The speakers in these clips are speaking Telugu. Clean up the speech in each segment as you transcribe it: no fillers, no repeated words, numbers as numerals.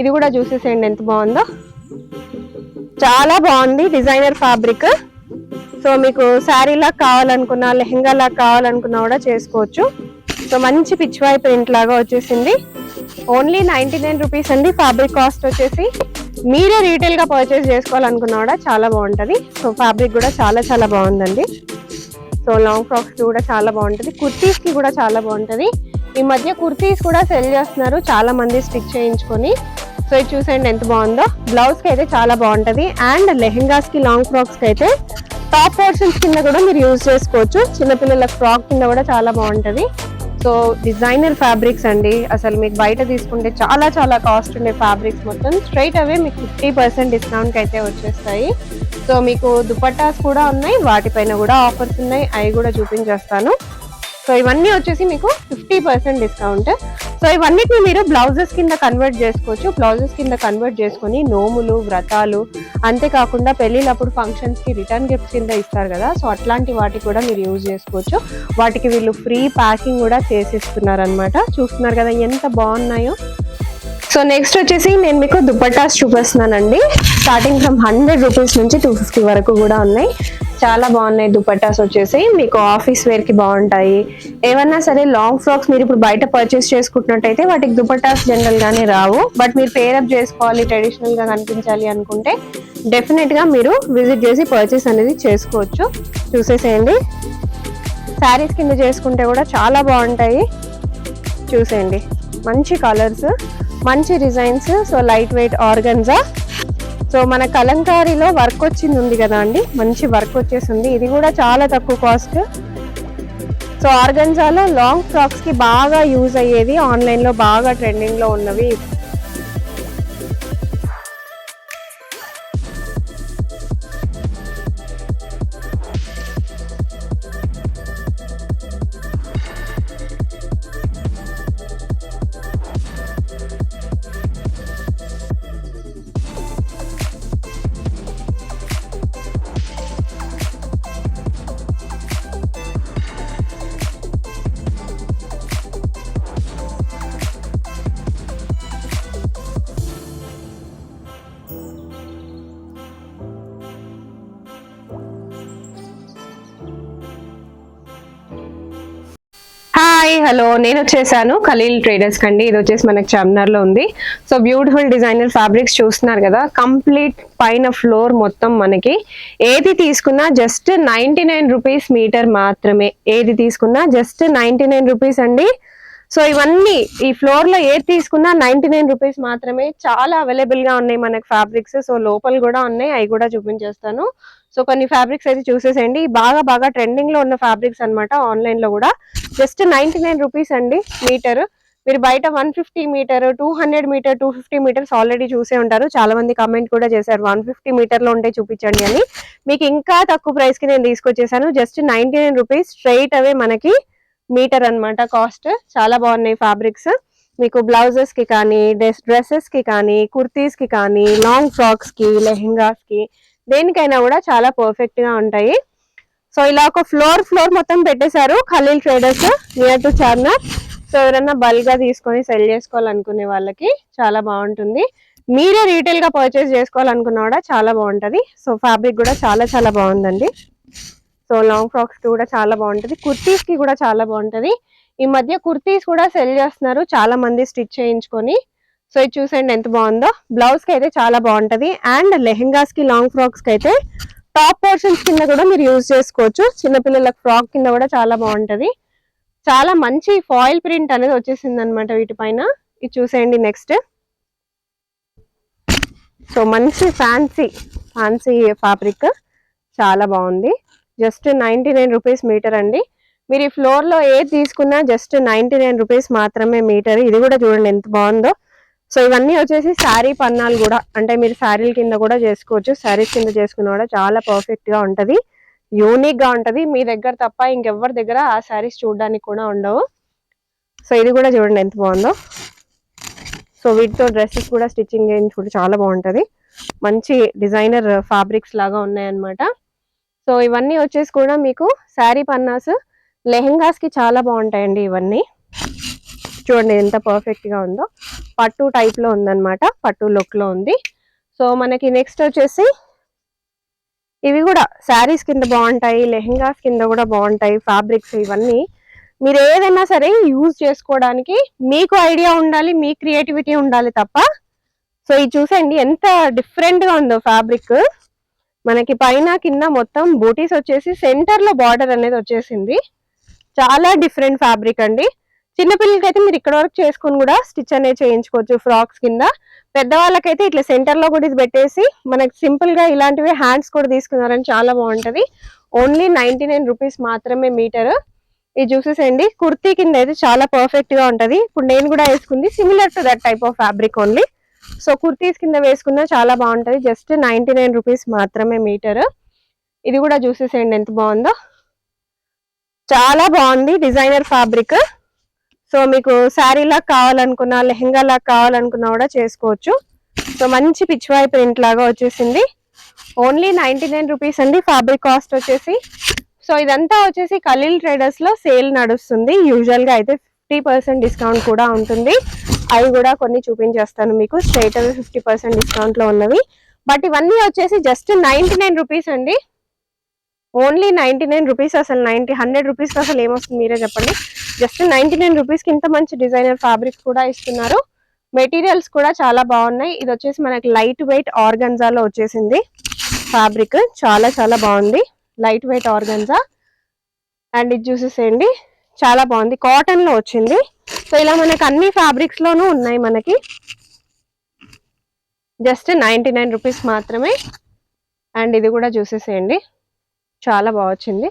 ఇది కూడా చూసేసేయండి ఎంత బాగుందో, చాలా బాగుంది డిజైనర్ ఫ్యాబ్రిక్. సో మీకు శారీ లాగా కావాలనుకున్నా, లెహంగా లాగా కావాలనుకున్నా కూడా చేసుకోవచ్చు. సో మంచి పిచ్వాయ్ ప్రింట్ లాగా వచ్చేసింది. ఓన్లీ 99 రూపీస్ అండి ఫ్యాబ్రిక్ కాస్ట్ వచ్చేసి. మీరే రీటైల్ గా పర్చేస్ చేసుకోవాలనుకున్నా కూడా చాలా బాగుంటది. సో ఫ్యాబ్రిక్ కూడా చాలా చాలా బాగుందండి. సో లాంగ్ ఫ్రాక్స్ కి కూడా చాలా బాగుంటది, కుర్తీస్ కి కూడా చాలా బాగుంటది. ఈ మధ్య కుర్తీస్ కూడా సెల్ చేస్తున్నారు చాలా మంది స్టిచ్ చేయించుకొని. సో ఇది చూసేయండి ఎంత బాగుందో. బ్లౌజ్ కి అయితే చాలా బాగుంటది, అండ్ లెహెంగాస్ కి లాంగ్ ఫ్రాక్స్ కి అయితే టాప్ పోర్షన్స్ కింద కూడా మీరు యూజ్ చేసుకోవచ్చు. చిన్నపిల్లల ఫ్రాక్ కింద కూడా చాలా బాగుంటది. సో డిజైనర్ ఫ్యాబ్రిక్స్ అండి, అసలు మీకు బయట తీసుకుంటే చాలా చాలా కాస్ట్ ఉండే ఫ్యాబ్రిక్స్ మొత్తం స్ట్రైట్ అవే మీకు 50% డిస్కౌంట్ అయితే వచ్చేస్తాయి. సో మీకు దుపట్టాస్ కూడా ఉన్నాయి, వాటిపైన కూడా ఆఫర్స్ ఉన్నాయి, అవి కూడా చూపించేస్తాను. సో ఇవన్నీ వచ్చేసి మీకు 50% డిస్కౌంట్. సో ఇవన్నిటిని మీరు బ్లౌజెస్ కింద కన్వర్ట్ చేసుకోవచ్చు. బ్లౌజెస్ కింద కన్వర్ట్ చేసుకొని నోములు, వ్రతాలు, అంతేకాకుండా పెళ్ళిళ్ళప్పుడు ఫంక్షన్స్ కి రిటర్న్ గిఫ్ట్స్ కింద ఇస్తారు కదా, సో అట్లాంటి వాటికి కూడా మీరు యూజ్ చేసుకోవచ్చు. వాటికి వీళ్ళు ఫ్రీ ప్యాకింగ్ కూడా చేసిస్తున్నారు అనమాట. చూస్తున్నారు కదా ఎంత బాగున్నాయో. సో నెక్స్ట్ వచ్చేసి నేను మీకు దుపట్టాస్ చూపిస్తున్నానండి. స్టార్టింగ్ ఫ్రమ్ 100 రూపీస్ నుంచి 250 వరకు కూడా ఉన్నాయి. చాలా బాగున్నాయి దుపట్టాస్ వచ్చేసి. మీకు ఆఫీస్ వేర్ కి బాగుంటాయి. ఏమన్నా సరే లాంగ్ ఫ్రాక్స్ మీరు ఇప్పుడు బయట పర్చేస్ చేసుకుంటున్నట్టయితే వాటికి దుపట్టాస్ జనరల్ గానే రావు. బట్ మీరు పేరప్ చేసుకోవాలి, ట్రెడిషనల్ గా కనిపించాలి అనుకుంటే డెఫినెట్ గా మీరు విజిట్ చేసి పర్చేస్ అనేది చేసుకోవచ్చు. చూసేసేయండి. శారీస్ కింద చేసుకుంటే కూడా చాలా బాగుంటాయి. చూసేయండి, మంచి కలర్స్, మంచి designs. So light weight organza. So మన కలంకారీలో వర్క్ వచ్చింది ఉంది కదా అండి, మంచి వర్క్ వచ్చేసింది. ఇది కూడా చాలా తక్కువ కాస్ట్. సో ఆర్గన్జాలో లాంగ్ ఫ్రాక్స్ కి బాగా యూజ్ అయ్యేది, ఆన్లైన్ లో బాగా ట్రెండింగ్ లో ఉన్నవి. హాయ్ హలో, నేను వచ్చేసాను ఖలీల్ ట్రేడర్స్ కండి. ఇది వచ్చేసి మనకి చార్మినార్ లో ఉంది. సో బ్యూటిఫుల్ డిజైనర్ ఫ్యాబ్రిక్స్ చూస్తున్నారు కదా. కంప్లీట్ పైన ఫ్లోర్ మొత్తం మనకి ఏది తీసుకున్నా జస్ట్ 99 రూపీస్ మీటర్ మాత్రమే. ఏది తీసుకున్నా జస్ట్ 99 రూపీస్ అండి. సో ఇవన్నీ ఈ ఫ్లోర్ లో ఏది తీసుకున్నా 99 రూపీస్ మాత్రమే. చాలా అవైలబుల్ గా ఉన్నాయి మనకి ఫ్యాబ్రిక్స్. సో లోపల కూడా ఉన్నాయి, అవి కూడా చూపించేస్తాను. సో కొన్ని ఫ్యాబ్రిక్స్ అయితే చూసేసేయండి. బాగా బాగా ట్రెండింగ్ లో ఉన్న ఫ్యాబ్రిక్స్ అనమాట. ఆన్లైన్ లో కూడా జస్ట్ 99 రూపీస్ అండి మీటర్. మీరు బయట 150 మీటర్, 200 మీటర్, 250 మీటర్స్ ఆల్రెడీ చూసే ఉంటారు. చాలా మంది కామెంట్ కూడా చేశారు 150 మీటర్ లో ఉంటే చూపించండి అని. మీకు ఇంకా తక్కువ ప్రైస్ కి నేను తీసుకొచ్చేసాను. జస్ట్ 99 రూపీస్ స్ట్రైట్ అవే మనకి మీటర్ అన్నమాట కాస్ట్. చాలా బాగున్నాయి ఫ్యాబ్రిక్స్. మీకు బ్లౌజెస్ కి కానీ, డ్రెస్సెస్ కి కానీ, కుర్తీస్ కి కానీ, లాంగ్ ఫ్రాక్స్ కి, లెహెంగాస్ కి, దేనికైనా కూడా చాలా పర్ఫెక్ట్ గా ఉంటాయి. సో ఇలా ఒక ఫ్లోర్ మొత్తం పెట్టేశారు Khalil traders near to Charminar. So ఎవరైనా బల్క్ గా తీసుకొని సెల్ చేసుకోవాలనుకునే వాళ్ళకి చాలా బాగుంటుంది. మీరే రీటైల్ గా పర్చేస్ చేసుకోవాలనుకున్నా కూడా చాలా బాగుంటది. సో ఫ్యాబ్రిక్ కూడా చాలా చాలా బాగుందండి. సో లాంగ్ ఫ్రాక్స్ కి కూడా చాలా బాగుంటది, కుర్తీస్ కి కూడా చాలా బాగుంటది. ఈ మధ్య కుర్తీస్ కూడా సెల్ చేస్తున్నారు చాలా మంది స్టిచ్ చేయించుకొని. సో ఇది చూసేయండి ఎంత బాగుందో. బ్లౌజ్ కి అయితే చాలా బాగుంటది, అండ్ లెహెంగాస్ కి, లాంగ్ ఫ్రాక్స్ కి అయితే టాప్ పోర్షన్స్ కింద కూడా మీరు యూజ్ చేసుకోవచ్చు. చిన్నపిల్లలకు ఫ్రాక్ కింద కూడా చాలా బాగుంటది. చాలా మంచి ఫాయిల్ ప్రింట్ అనేది వచ్చేసింది అనమాట వీటిపైన. ఇది చూసేయండి నెక్స్ట్. సో మంచి ఫ్యాన్సీ ఫ్యాబ్రిక్, చాలా బాగుంది. జస్ట్ 99 రూపీస్ మీటర్ అండి. మీరు ఈ ఫ్లోర్ లో ఏది తీసుకున్నా జస్ట్ 99 రూపీస్ మాత్రమే మీటర్. ఇది కూడా చూడండి ఎంత బాగుందో. సో ఇవన్నీ వచ్చేసి శారీ పన్నాలు కూడా, అంటే మీరు శారీల కింద కూడా చేసుకోవచ్చు. శారీస్ కింద చేసుకున్నా కూడా చాలా పర్ఫెక్ట్ గా ఉంటది, యూనిక్ గా ఉంటది. మీ దగ్గర తప్ప ఇంకెవరి దగ్గర ఆ శారీస్ చూడడానికి కూడా ఉండవు. సో ఇది కూడా చూడండి ఎంత బాగుందో. సో వీటితో డ్రెస్సెస్ కూడా స్టిచ్చింగ్ చేయించుకుంటే చాలా బాగుంటది. మంచి డిజైనర్ ఫ్యాబ్రిక్స్ లాగా ఉన్నాయన్నమాట. సో ఇవన్నీ వచ్చేసి కూడా మీకు శారీ పన్నాస్, లెహెంగాస్ కి చాలా బాగుంటాయండి ఇవన్నీ. చూడండి ఎంత పర్ఫెక్ట్ గా ఉందో. పట్టు టైప్ లో ఉందన్నమాట, పట్టు లుక్ లో ఉంది. సో మనకి నెక్స్ట్ వచ్చేసి ఇవి కూడా శారీస్ కింద బాగుంటాయి, లెహెంగాస్ కింద కూడా బాగుంటాయి ఫ్యాబ్రిక్స్. ఇవన్నీ మీరు ఏదైనా సరే యూజ్ చేసుకోవడానికి మీకు ఐడియా ఉండాలి, మీ క్రియేటివిటీ ఉండాలి తప్ప. సో ఇది చూసండి ఎంత డిఫరెంట్ గా ఉందో ఫ్యాబ్రిక్. మనకి పైన కింద మొత్తం బూటీస్ వచ్చేసి సెంటర్ లో బార్డర్ అనేది వచ్చేసింది. చాలా డిఫరెంట్ ఫ్యాబ్రిక్ అండి. చిన్నపిల్లలకైతే మీరు ఇక్కడ వరకు చేసుకుని కూడా స్టిచ్ అనేది చేయించుకోవచ్చు ఫ్రాక్స్ కింద. పెద్దవాళ్ళకైతే ఇట్లా సెంటర్ లో కూడా ఇది పెట్టేసి మనకి సింపుల్ గా ఇలాంటివి హ్యాండ్స్ కూడా తీసుకున్నారని చాలా బాగుంటది. ఓన్లీ 99 రూపీస్ మాత్రమే మీటర్. ఇది చూసేసేయండి, కుర్తీ కింద అయితే చాలా పర్ఫెక్ట్ గా ఉంటది. ఇప్పుడు నేను కూడా వేసుకుంది similar to that type of fabric only. So kurtis కింద వేసుకున్నా చాలా బాగుంటది. జస్ట్ 99 రూపీస్ మాత్రమే మీటర్. ఇది కూడా చూసేసేయండి ఎంత బాగుందో, చాలా బాగుంది డిజైనర్ ఫ్యాబ్రిక్. సో మీకు శారీ లాగా కావాలనుకున్నా, లెహెంగా లాగా కావాలనుకున్నా కూడా చేసుకోవచ్చు. సో మంచి పిచ్వాయి ప్రింట్ లాగా వచ్చేసింది. ఓన్లీ 99 రూపీస్ అండి ఫ్యాబ్రిక్ కాస్ట్ వచ్చేసి. సో ఇదంతా వచ్చేసి ఖలీల్ ట్రేడర్స్ లో సేల్ నడుస్తుంది. యూజువల్ గా అయితే 50% డిస్కౌంట్ కూడా ఉంటుంది. అవి కూడా కొన్ని చూపించేస్తాను మీకు, స్ట్రైట్ అవే 50% డిస్కౌంట్ లో ఉన్నవి. బట్ ఇవన్నీ వచ్చేసి జస్ట్ 99 రూపీస్ అండి. Only 99 rupees. అసలు 100 రూపీస్ అసలు ఏమొస్తుంది మీరే చెప్పండి. జస్ట్ 99 రూపీస్ కి ఇంత మంచి డిజైనర్ ఫ్యాబ్రిక్స్ కూడా ఇస్తున్నారు. మెటీరియల్స్ కూడా చాలా బాగున్నాయి. ఇది వచ్చేసి మనకి లైట్ వెయిట్ ఆర్గన్జాలో వచ్చేసింది ఫ్యాబ్రిక్. చాలా చాలా బాగుంది, లైట్ వెయిట్ ఆర్గన్జా. అండ్ ఇది చూసేసేయండి, చాలా బాగుంది, కాటన్ లో వచ్చింది. సో ఇలా మనకి అన్ని ఫ్యాబ్రిక్స్ లోనూ ఉన్నాయి మనకి. జస్ట్ 99 రూపీస్ మాత్రమే. అండ్ ఇది కూడా చూసేసేయండి, చాలా బాగా వచ్చింది.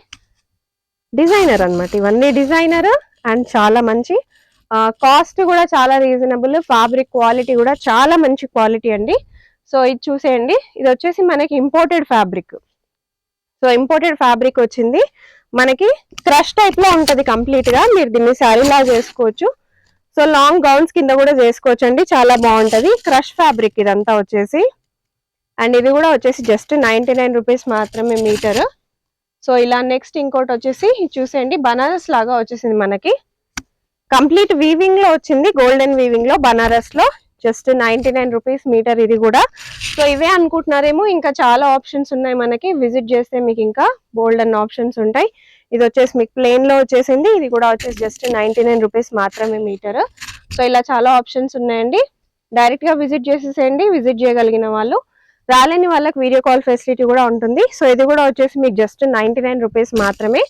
డిజైనర్ అన్నమాట, ఇవన్నీ డిజైనర్. అండ్ చాలా మంచి కాస్ట్ కూడా చాలా రీజనబుల్. ఫ్యాబ్రిక్ క్వాలిటీ కూడా చాలా మంచి క్వాలిటీ అండి. సో ఇది చూసేయండి, ఇది వచ్చేసి మనకి imported fabric. So imported fabric వచ్చింది మనకి. క్రష్ టైప్ లో ఉంటది కంప్లీట్ గా. మీరు దీన్ని శారీ లాగా చేసుకోవచ్చు. సో లాంగ్ గౌన్స్ కింద కూడా చేసుకోవచ్చు అండి, చాలా బాగుంటది. క్రష్ ఫ్యాబ్రిక్ ఇదంతా వచ్చేసి. అండ్ ఇది కూడా వచ్చేసి జస్ట్ 99 రూపీస్ మాత్రమే మీటర్. సో ఇలా నెక్స్ట్ ఇంకోటి వచ్చేసి చూసేయండి, బనారస్ లాగా వచ్చేసింది మనకి. కంప్లీట్ వీవింగ్ లో వచ్చింది, గోల్డెన్ వీవింగ్ లో బనారస్ లో. జస్ట్ 99 రూపీస్ మీటర్ ఇది కూడా. సో ఇవే అనుకుంటున్నారేమో, ఇంకా చాలా ఆప్షన్స్ ఉన్నాయి మనకి. విజిట్ చేస్తే మీకు ఇంకా బోల్డ్ అన్న ఆప్షన్స్ ఉంటాయి. ఇది వచ్చేసి మీకు ప్లెయిన్ లో వచ్చేసింది. ఇది కూడా వచ్చేసి జస్ట్ 99 రూపీస్ మాత్రమే మీటర్. సో ఇలా చాలా ఆప్షన్స్ ఉన్నాయండి. డైరెక్ట్ గా విజిట్ చేసేసేయండి, విజిట్ చేయగలిగిన వాళ్ళు. రాలేని వాళ్ళకి వీడియో కాల్ ఫెసిలిటీ కూడా ఉంటుంది. సో ఇది కూడా వచ్చేసి మీకు జస్ట్ 99 రూపీస్ మాత్రమే.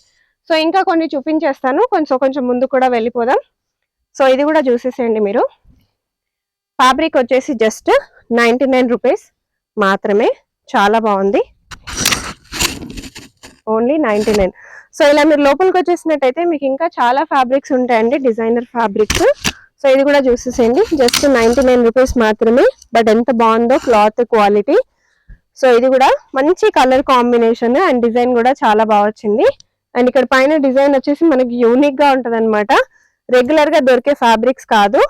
సో ఇంకా కొన్ని చూపించేస్తాను, కొంచెం ముందు కూడా వెళ్ళిపోదాం. సో ఇది కూడా చూసేసేయండి మీరు. ఫ్యాబ్రిక్ వచ్చేసి జస్ట్ 99 రూపీస్ మాత్రమే, చాలా బాగుంది. ఓన్లీ 99. సో ఇలా మీరు లోపలికి వచ్చేసినట్టయితే మీకు ఇంకా చాలా ఫ్యాబ్రిక్స్ ఉంటాయండి, డిజైనర్ ఫ్యాబ్రిక్స్. సో ఇది కూడా చూసేసేయండి, జస్ట్ 99 రూపీస్ మాత్రమే. బట్ ఎంత బాగుందో క్లాత్ క్వాలిటీ. సో ఇది కూడా మంచి కలర్ కాంబినేషన్ అండ్ డిజైన్ కూడా చాలా బాగా వచ్చింది. అండ్ ఇక్కడ పైన డిజైన్ వచ్చేసి మనకి యూనిక్ గా ఉంటది అనమాట, రెగ్యులర్ గా దొరికే ఫ్యాబ్రిక్స్ కాదు.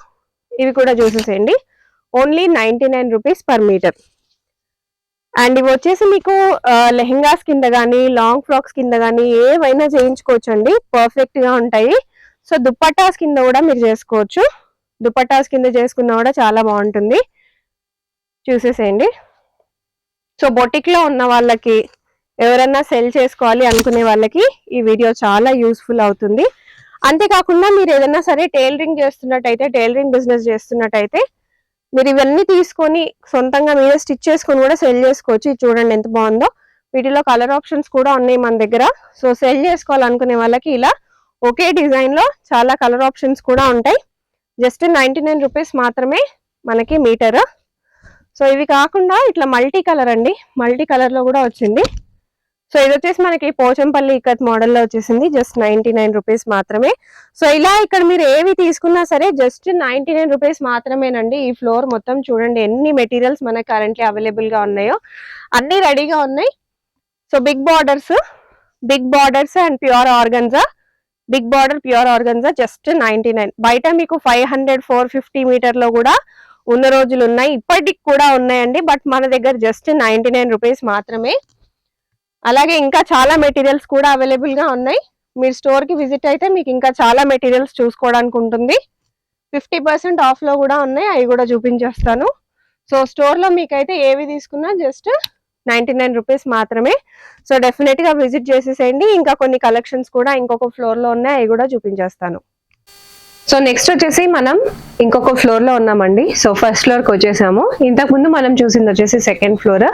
ఇవి కూడా చూసేసేయండి, only 99 rupees per metre. And ఇవి వచ్చేసి మీకు లెహెంగాస్ కింద కానీ, లాంగ్ ఫ్రాక్స్ కింద కానీ ఏవైనా చేయించుకోవచ్చు అండి, పర్ఫెక్ట్ గా ఉంటాయి. సో దుప్పట్టాస్ కింద కూడా మీరు చేసుకోవచ్చు. దుప్పట్టాస్ కింద చేసుకున్నా కూడా చాలా బాగుంటుంది. చూసేసేయండి. సో బొటిక్ లో ఉన్న వాళ్ళకి, ఎవరన్నా సెల్ చేసుకోవాలి అనుకునే వాళ్ళకి ఈ వీడియో చాలా యూస్ఫుల్ అవుతుంది. అంతేకాకుండా మీరు ఏదైనా సరే టైలరింగ్ చేస్తున్నట్టయితే, టైలరింగ్ బిజినెస్ చేస్తున్నట్టయితే మీరు ఇవన్నీ తీసుకొని సొంతంగా మీరే స్టిచ్ చేసుకొని కూడా సెల్ చేసుకోవచ్చు. ఇది చూడండి ఎంత బాగుందో. వీటిలో కలర్ ఆప్షన్స్ కూడా ఉన్నాయి మన దగ్గర. సో సెల్ చేసుకోవాలనుకునే వాళ్ళకి ఇలా ఒకే డిజైన్ లో చాలా కలర్ ఆప్షన్స్ కూడా ఉంటాయి. జస్ట్ 99 రూపీస్ మాత్రమే మనకి మీటర్. సో ఇవి కాకుండా ఇట్లా మల్టీ కలర్ అండి, మల్టీ కలర్ లో కూడా వచ్చింది. సో ఇది వచ్చేసి మనకి పోచంపల్లి ఇక్కత్ మోడల్లో వచ్చేసింది. జస్ట్ 99 రూపీస్ మాత్రమే. సో ఇలా ఇక్కడ మీరు ఏవి తీసుకున్నా సరే జస్ట్ 99 రూపీస్ మాత్రమేనండి. ఈ ఫ్లోర్ మొత్తం చూడండి ఎన్ని మెటీరియల్స్ మనకి కరెంట్లీ అవైలబుల్ గా ఉన్నాయో, అన్ని రెడీగా ఉన్నాయి. So big borders and pure organza, big border pure organza just 99. బయట మీకు 500, 450 మీటర్లో కూడా ఉన్న రోజులు ఉన్నాయి, ఇప్పటికి కూడా ఉన్నాయండి. బట్ మన దగ్గర జస్ట్ 99 రూపీస్ మాత్రమే. అలాగే ఇంకా చాలా మెటీరియల్స్ కూడా అవైలబుల్ గా ఉన్నాయి. మీరు స్టోర్ కి విజిట్ అయితే మీకు ఇంకా చాలా మెటీరియల్స్ చూసుకోవడానికి ఉంటుంది. 50% ఆఫ్ లో కూడా ఉన్నాయి, అవి కూడా చూపించేస్తాను. సో స్టోర్ లో మీకైతే ఏవి తీసుకున్నా జస్ట్ 99 రూపీస్ మాత్రమే. సో డెఫినెట్ గా విజిట్ చేసేసేయండి. ఇంకా కొన్ని కలెక్షన్స్ కూడా ఇంకొక ఫ్లోర్ లో ఉన్నాయి, అవి కూడా చూపించేస్తాను. సో నెక్స్ట్ వచ్చేసి మనం ఇంకొక ఫ్లోర్ లో ఉన్నామండి. సో ఫస్ట్ ఫ్లోర్ కి వచ్చేసాము. ఇంతకు ముందు మనం చూసింది వచ్చేసి సెకండ్ ఫ్లోర్.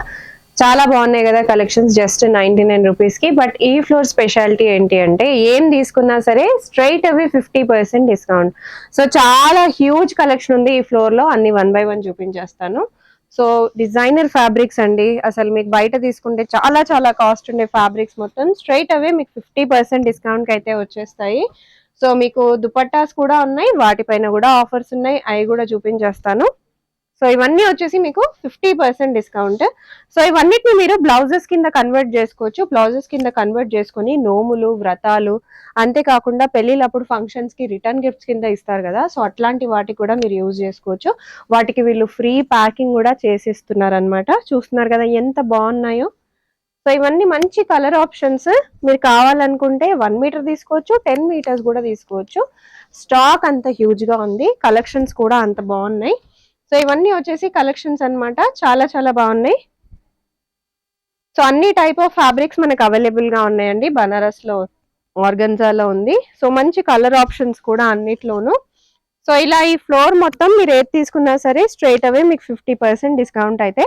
చాలా బాగున్నాయి కదా కలెక్షన్స్, జస్ట్ 99 రూపీస్ కి. బట్ ఈ ఫ్లోర్ స్పెషాలిటీ ఏంటి అంటే ఏం తీసుకున్నా సరే స్ట్రైట్ అవే 50% డిస్కౌంట్. సో చాలా హ్యూజ్ కలెక్షన్ ఉంది ఈ ఫ్లోర్ లో, అన్ని 1 by 1 చూపించేస్తాను. సో డిజైనర్ ఫ్యాబ్రిక్స్ అండి, అసలు మీకు బయట తీసుకుంటే చాలా చాలా కాస్ట్ ఉండే ఫ్యాబ్రిక్స్ మొత్తం స్ట్రైట్ అవే మీకు 50% డిస్కౌంట్ కి అయితే వచ్చేస్తాయి. సో మీకు దుపట్టాస్ కూడా ఉన్నాయి, వాటిపైన కూడా ఆఫర్స్ ఉన్నాయి, అవి కూడా చూపించేస్తాను. సో ఇవన్నీ వచ్చేసి మీకు 50% డిస్కౌంట్. సో ఇవన్నిటిని మీరు బ్లౌజెస్ కింద కన్వర్ట్ చేసుకోవచ్చు. బ్లౌజెస్ కింద కన్వర్ట్ చేసుకుని నోములు, వ్రతాలు, అంతేకాకుండా పెళ్లిళ్ళప్పుడు ఫంక్షన్స్ కి రిటర్న్ గిఫ్ట్స్ కింద ఇస్తారు కదా, సో అట్లాంటి వాటికి కూడా మీరు యూజ్ చేసుకోవచ్చు. వాటికి వీళ్ళు ఫ్రీ ప్యాకింగ్ కూడా చేసిస్తున్నారు అనమాట. చూస్తున్నారు కదా ఎంత బాగున్నాయో. సో ఇవన్నీ మంచి కలర్ ఆప్షన్స్. మీరు కావాలనుకుంటే 1 మీటర్ తీసుకోవచ్చు, 10 మీటర్స్ కూడా తీసుకోవచ్చు. స్టాక్ అంత హ్యూజ్ గా ఉంది, కలెక్షన్స్ కూడా అంత బాగున్నాయి. సో ఇవన్నీ వచ్చేసి కలెక్షన్స్ అన్నమాట, చాలా చాలా బాగున్నాయి. సో అన్ని టైప్ ఆఫ్ ఫ్యాబ్రిక్స్ మనకు అవైలబుల్ గా ఉన్నాయండి. బనారస్ లో, ఆర్గన్జాలో ఉంది. సో మంచి కలర్ ఆప్షన్స్ కూడా అన్నిట్లోనూ. సో ఇలా ఈ ఫ్లోర్ మొత్తం మీరు ఏది తీసుకున్నా సరే స్ట్రైట్ అవే మీకు 50% డిస్కౌంట్ అయితే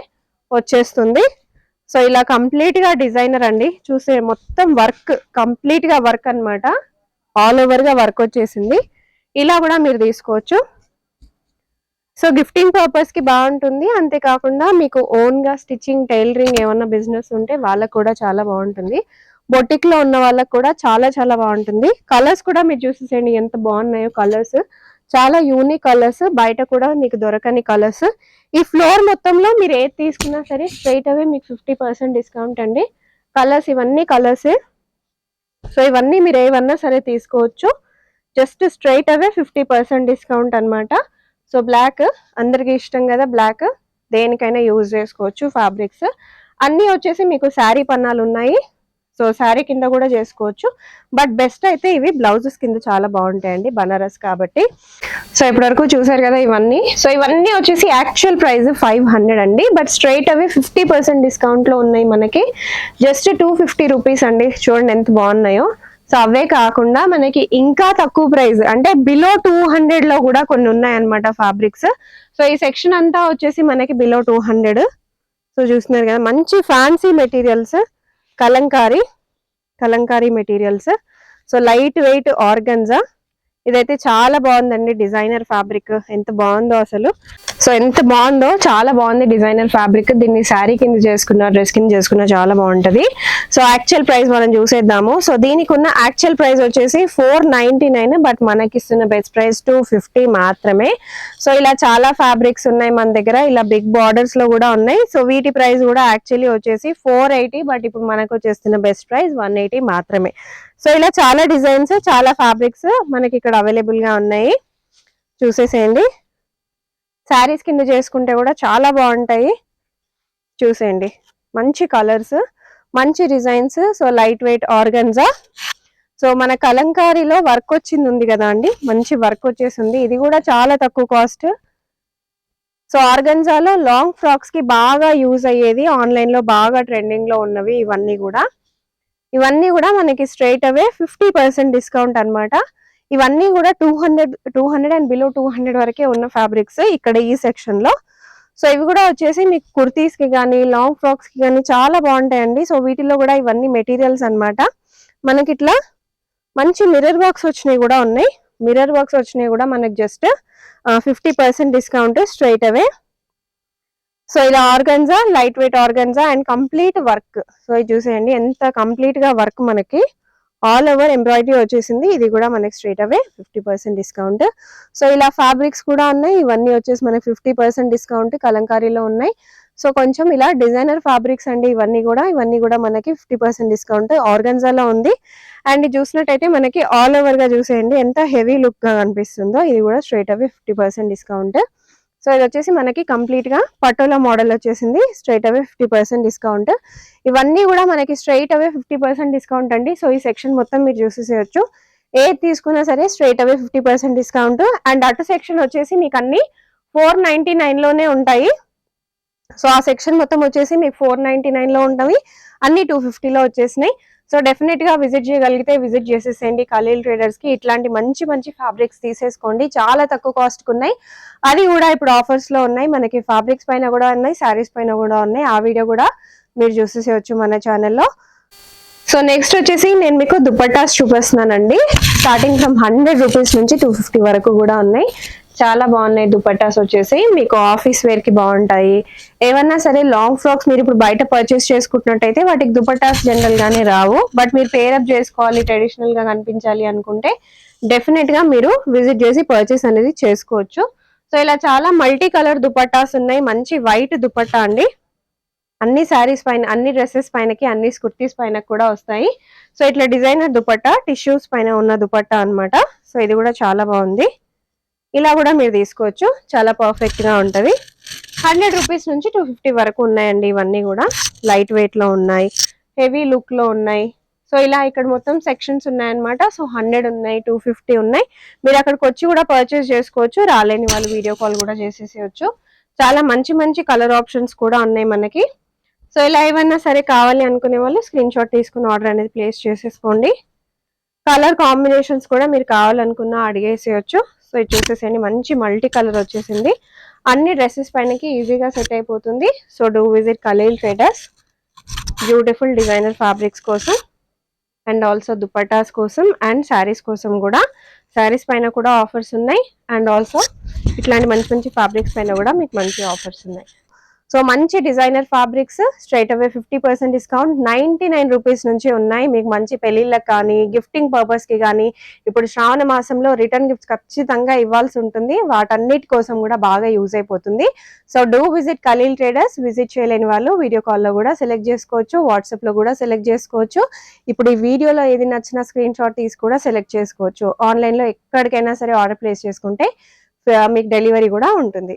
వచ్చేస్తుంది. సో ఇలా కంప్లీట్ గా డిజైనర్ అండి, చూసే మొత్తం వర్క్, కంప్లీట్ గా వర్క్ అన్నమాట. ఆల్ ఓవర్ గా వర్క్ వచ్చేసింది. ఇలా కూడా మీరు తీసుకోవచ్చు. సో గిఫ్టింగ్ పర్పస్ కి బాగుంటుంది. అంతేకాకుండా మీకు ఓన్ గా స్టిచ్చింగ్, టైలరింగ్ ఏమన్నా బిజినెస్ ఉంటే వాళ్ళకు కూడా చాలా బాగుంటుంది. బొటిక్ లో ఉన్న వాళ్ళకి కూడా చాలా చాలా బాగుంటుంది. కలర్స్ కూడా మీరు చూసేసేయండి ఎంత బాగున్నాయో. కలర్స్ చాలా యూనిక్ కలర్స్, బయట కూడా మీకు దొరకని కలర్స్. ఈ ఫ్లోర్ మొత్తంలో మీరు ఏది తీసుకున్నా సరే స్ట్రైట్ అవే మీకు 50% డిస్కౌంట్ అండి. కలర్స్ ఇవన్నీ కలర్సే. సో ఇవన్నీ మీరు ఏవన్నా సరే తీసుకోవచ్చు. జస్ట్ స్ట్రైట్ అవే 50% డిస్కౌంట్ అన్నమాట. సో బ్లాక్ అందరికి ఇష్టం కదా, బ్లాక్ దేనికైనా యూజ్ చేసుకోవచ్చు. ఫ్యాబ్రిక్స్ అన్ని వచ్చేసి మీకు శారీ పన్నాలు ఉన్నాయి. సో శారీ కింద కూడా చేసుకోవచ్చు. బట్ బెస్ట్ అయితే ఇవి బ్లౌజెస్ కింద చాలా బాగుంటాయండి, బనారస్ కాబట్టి. సో ఇప్పటివరకు చూసారు కదా ఇవన్నీ. సో ఇవన్నీ వచ్చేసి యాక్చువల్ ప్రైస్ 500 అండి. బట్ స్ట్రైట్ అవే 50% డిస్కౌంట్ లో ఉన్నాయి మనకి. జస్ట్ 250 రూపీస్ అండి. చూడండి ఎంత బాగున్నాయో. సో అవే కాకుండా మనకి ఇంకా తక్కువ ప్రైస్ అంటే బిలో 200 లో కూడా కొన్ని ఉన్నాయన్నమాట ఫ్యాబ్రిక్స్. సో ఈ సెక్షన్ అంతా వచ్చేసి మనకి బిలో 200. సో చూస్తున్నారు కదా మంచి fancy materials, Kalamkari materials. So light weight organza, ఇదైతే చాలా బాగుందండి. డిజైనర్ ఫ్యాబ్రిక్ ఎంత బాగుందో అసలు. సో ఎంత బాగుందో, చాలా బాగుంది డిజైనర్ ఫ్యాబ్రిక్. దీన్ని శారీ కింద చేసుకున్నా, డ్రెస్ కింద చేసుకున్నా చాలా బాగుంటది. సో యాక్చువల్ ప్రైస్ మనం చూసేద్దాము. సో దీనికి ఉన్న యాక్చువల్ ప్రైస్ వచ్చేసి 499, బట్ మనకి ఇస్తున్న బెస్ట్ ప్రైస్ 250 మాత్రమే. సో ఇలా చాలా ఫ్యాబ్రిక్స్ ఉన్నాయి మన దగ్గర, ఇలా బిగ్ బార్డర్స్ లో కూడా ఉన్నాయి. సో వీటి ప్రైస్ కూడా యాక్చువల్లీ వచ్చేసి 480, బట్ ఇప్పుడు మనకు వచ్చేస్తున్న బెస్ట్ ప్రైస్ 180 మాత్రమే. సో ఇలా చాలా డిజైన్స్, చాలా ఫ్యాబ్రిక్స్ మనకి ఇక్కడ అవైలబుల్ గా ఉన్నాయి. చూసేసేయండి. శారీస్ కింద చేసుకుంటే కూడా చాలా బాగుంటాయి. చూసేయండి మంచి కలర్స్, మంచి designs. So light weight organza. So మన కలంకారీలో వర్క్ వచ్చింది ఉంది కదా అండి, మంచి వర్క్ వచ్చేసింది. ఇది కూడా చాలా తక్కువ కాస్ట్. సో ఆర్గన్జాలో లాంగ్ ఫ్రాక్స్ కి బాగా యూజ్ అయ్యేది, ఆన్లైన్ లో బాగా ట్రెండింగ్ లో ఉన్నవి ఇవన్నీ కూడా మనకి స్ట్రైట్ అవే 50% డిస్కౌంట్ అన్నమాట. ఇవన్నీ కూడా 200 అండ్ బిలో 200 వరకే ఉన్న ఫ్యాబ్రిక్స్ ఇక్కడ ఈ సెక్షన్ లో. సో ఇవి కూడా వచ్చేసి మీకు కుర్తీస్ కి కానీ, లాంగ్ ఫ్రాక్స్ కి కానీ చాలా బాగుంటాయండి. సో వీటిలో కూడా ఇవన్నీ మెటీరియల్స్ అన్నమాట. మనకి ఇట్లా మంచి మిర్రర్ వర్క్స్ వచ్చినాయి కూడా ఉన్నాయి. మిర్రర్ వర్క్స్ వచ్చినాయి కూడా మనకి జస్ట్ 50% డిస్కౌంట్ స్ట్రైట్ అవే. సో ఇలా organza, light weight organza and complete work. So ఇది చూసేయండి ఎంత కంప్లీట్ గా వర్క్, మనకి ఆల్ ఓవర్ ఎంబ్రాయిడరీ వచ్చేసింది. ఇది కూడా మనకి స్ట్రైట్ అవే 50% డిస్కౌంట్. సో ఇలా ఫ్యాబ్రిక్స్ కూడా ఉన్నాయి. ఇవన్నీ వచ్చేసి మనకి 50% డిస్కౌంట్ కలంకారీలో ఉన్నాయి. సో కొంచెం ఇలా డిజైనర్ ఫ్యాబ్రిక్స్ అండి ఇవన్నీ కూడా మనకి 50% డిస్కౌంట్ ఆర్గన్జాలో ఉంది. అండ్ చూసినట్టయితే మనకి ఆల్ ఓవర్ గా చూసేయండి ఎంత హెవీ లుక్ గా కనిపిస్తుందో. ఇది కూడా స్ట్రైట్ అవే 50% డిస్కౌంట్. సో ఇది వచ్చేసి మనకి కంప్లీట్ గా పటోలా మోడల్ వచ్చేసింది, స్ట్రైట్ అవే 50% డిస్కౌంట్. ఇవన్నీ కూడా మనకి స్ట్రైట్ అవే 50% డిస్కౌంట్ అండి. సో ఈ సెక్షన్ మొత్తం మీరు చూసేసేయచ్చు. ఏది తీసుకున్నా సరే స్ట్రైట్ అవే 50% డిస్కౌంట్. అండ్ అటు సెక్షన్ వచ్చేసి మీకు అన్ని 499 లోనే ఉంటాయి. సో ఆ సెక్షన్ మొత్తం వచ్చేసి మీకు 499 లో ఉంటాయి, అన్ని 250 లో వచ్చేసినాయి. సో డెఫినెట్ గా విజిట్ చేయగలిగితే విజిట్ చేసేసేయండి ఖలీల్ ట్రేడర్స్ కి. ఇట్లాంటి మంచి మంచి ఫ్యాబ్రిక్స్ తీసేసుకోండి, చాలా తక్కువ కాస్ట్ కు ఉన్నాయి. అది కూడా ఇప్పుడు ఆఫర్స్ లో ఉన్నాయి. మనకి ఫ్యాబ్రిక్స్ పైన కూడా ఉన్నాయి, శారీస్ పైన కూడా ఉన్నాయి. ఆ వీడియో కూడా మీరు చూసేసేయచ్చు మన ఛానల్లో. సో నెక్స్ట్ వచ్చేసి నేను మీకు దుపట్టాస్ చూపిస్తున్నానండి. స్టార్టింగ్ ఫ్రమ్ 100 రూపీస్ నుంచి 250 వరకు కూడా ఉన్నాయి. చాలా బాగున్నాయి దుపట్టాస్ వచ్చేసి, మీకు ఆఫీస్ వేర్ కి బాగుంటాయి. ఏమన్నా సరే లాంగ్ ఫ్రాక్స్ మీరు ఇప్పుడు బయట పర్చేస్ చేసుకుంటున్నట్టయితే వాటికి దుపట్టాస్ జనరల్ గానే రావు. బట్ మీరు పేరప్ చేసుకోవాలి, ట్రెడిషనల్ గా కనిపించాలి అనుకుంటే డెఫినెట్ గా మీరు విజిట్ చేసి పర్చేస్ అనేది చేసుకోవచ్చు. సో ఇలా చాలా మల్టీ కలర్ దుపట్టాస్ ఉన్నాయి. మంచి వైట్ దుపట్టా అండి. అన్ని శారీస్ పైన, అన్ని డ్రెస్సెస్ పైనకి, అన్ని కుర్తీస్ పైన కూడా వస్తాయి. సో ఇట్లా డిజైనర్ దుపట్టా, టిష్యూస్ పైన ఉన్న దుపట్టా అన్నమాట. సో ఇది కూడా చాలా బాగుంది. ఇలా కూడా మీరు తీసుకోవచ్చు, చాలా పర్ఫెక్ట్ గా ఉంటది. 100 రూపీస్ నుంచి 250 వరకు ఉన్నాయండి. ఇవన్నీ కూడా లైట్ వెయిట్ లో ఉన్నాయి, హెవీ లుక్ లో ఉన్నాయి. సో ఇలా ఇక్కడ మొత్తం సెక్షన్స్ ఉన్నాయన్నమాట. సో 100 ఉన్నాయి, 250 ఉన్నాయి. మీరు అక్కడికి వచ్చి కూడా పర్చేస్ చేసుకోవచ్చు. రాలేని వాళ్ళు వీడియో కాల్ కూడా చేసేసేయచ్చు. చాలా మంచి మంచి కలర్ ఆప్షన్స్ కూడా ఉన్నాయి మనకి. సో ఇలా ఏమన్నా సరే కావాలి అనుకునే వాళ్ళు స్క్రీన్ షాట్ తీసుకుని ఆర్డర్ అనేది ప్లేస్ చేసేసుకోండి. కలర్ కాంబినేషన్స్ కూడా మీరు కావాలనుకున్నా అడిగేసేయచ్చు. సో ఇది చూసేసేయండి, మంచి మల్టీ కలర్ వచ్చేసింది. అన్ని డ్రెస్సెస్ పైనకి ఈజీగా సెట్ అయిపోతుంది. So do visit Khalil traders. Beautiful designer fabrics కోసం అండ్ ఆల్సో దుపట్టాస్ కోసం అండ్ శారీస్ కోసం కూడా. శారీస్ పైన కూడా ఆఫర్స్ ఉన్నాయి అండ్ ఆల్సో ఇట్లాంటి మంచి మంచి ఫ్యాబ్రిక్స్ పైన కూడా మీకు మంచి ఆఫర్స్ ఉన్నాయి. సో మంచి డిజైనర్ ఫ్యాబ్రిక్స్ స్ట్రైట్ అవే 50% డిస్కౌంట్ 99 రూపీస్ నుంచి ఉన్నాయి. మీకు మంచి పెళ్లిళ్ళకి కానీ, గిఫ్టింగ్ పర్పస్ కి కానీ, ఇప్పుడు శ్రావణ మాసంలో రిటర్న్ గిఫ్ట్స్ ఖచ్చితంగా ఇవ్వాల్సి ఉంటుంది. వాటన్నిటి కోసం కూడా బాగా యూజ్ అయిపోతుంది. So do visit Khalil traders. Visit చేయలేని వాళ్ళు వీడియో కాల్లో కూడా సెలెక్ట్ చేసుకోవచ్చు, వాట్సాప్ లో కూడా సెలెక్ట్ చేసుకోవచ్చు. ఇప్పుడు ఈ వీడియోలో ఏది నచ్చినా స్క్రీన్ షాట్ తీసి కూడా సెలెక్ట్ చేసుకోవచ్చు. ఆన్లైన్ లో ఎక్కడికైనా సరే ఆర్డర్ ప్లేస్ చేసుకుంటే మీకు డెలివరీ కూడా ఉంటుంది.